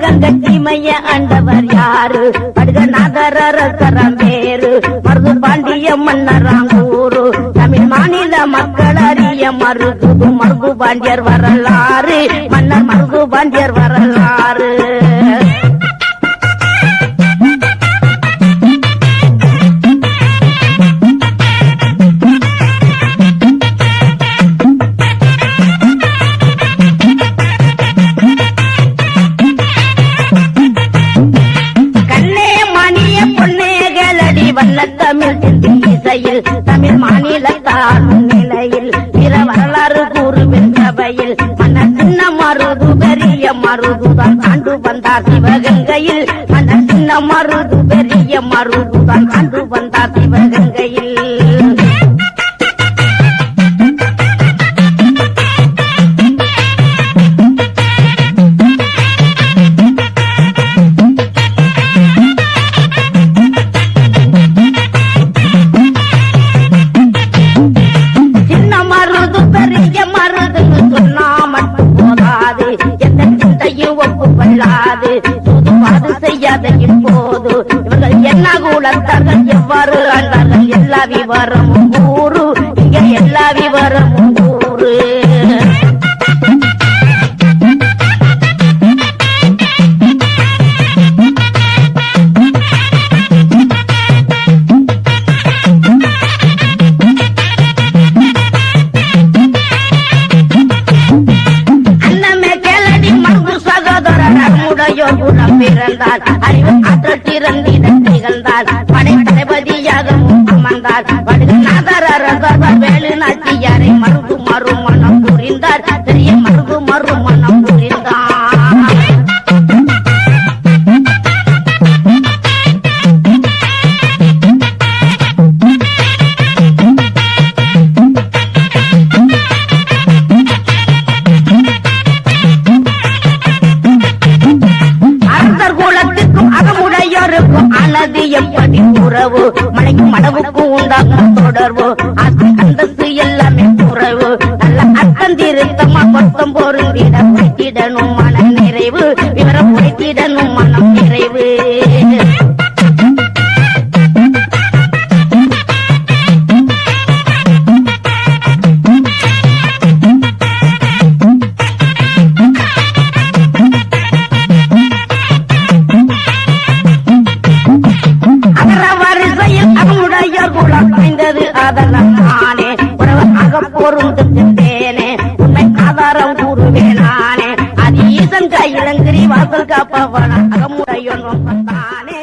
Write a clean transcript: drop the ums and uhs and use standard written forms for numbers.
கங்க சீமைய ஆண்டவர் யாரு? படுகநாதர் அரசரம் பேரு, மருது பாண்டிய மன்னராங்கூரு. தமிழ் மாநில மக்கள் அறிய மருது மருது பாண்டியர் வரலாறு, மன்னர் மருது பாண்டியர் வரலாறு. தமிழ் இசையில் தமிழ் மாநிலத்தால் நிலையில் பிற வரலாறு கூறுவின் சபையில் மன்னர் சின்ன மருது பெரிய மருதுதான் ஆண்டு வந்தார் சிவகங்கையில். மன்னர் சின்ன மருது பெரிய மருதுதான் ஆண்டு வந்தார் சிவகங்கையில். இப்போது இவர்கள் என்ன கூலத்தார்கள் எவ்வாறு ஆண்டார்கள் எல்லா விவரமும் கூறு, இங்க எல்லா விவரமும் கூறு. பிறந்தார் அறிவு ஆற்றல் திறந்திட திகழ்ந்தார், படை தளபதியாகவும் அமர்ந்தார். படுகநாதர் அரசர் வேலு நாச்சியாரை மருது மறுமணம் புரிந்தார், பெரிய மருது மறுமணம் புரிந்தார். ஆனது எப்படி உறவு, மலைக்கும் மடவுக்கும் உண்டாகும் தொடர்பு, அந்தஸ்து எல்லாமே உறவு. நல்ல அர்த்தம் திருத்தமா பொருத்தம் பொருந்திட உழைத்திடணும் மன நிறைவு, விவரம் உழைத்திடணும் மனம் நிறைவு. அதனானே உறவாக பொருந்தேனே, உண்மை ஆதாரம் கூறுவேனானே. அது ஈசன் கையிலங்கிரி வாசல் காப்பவன அகமுடையொன்றும் தானே.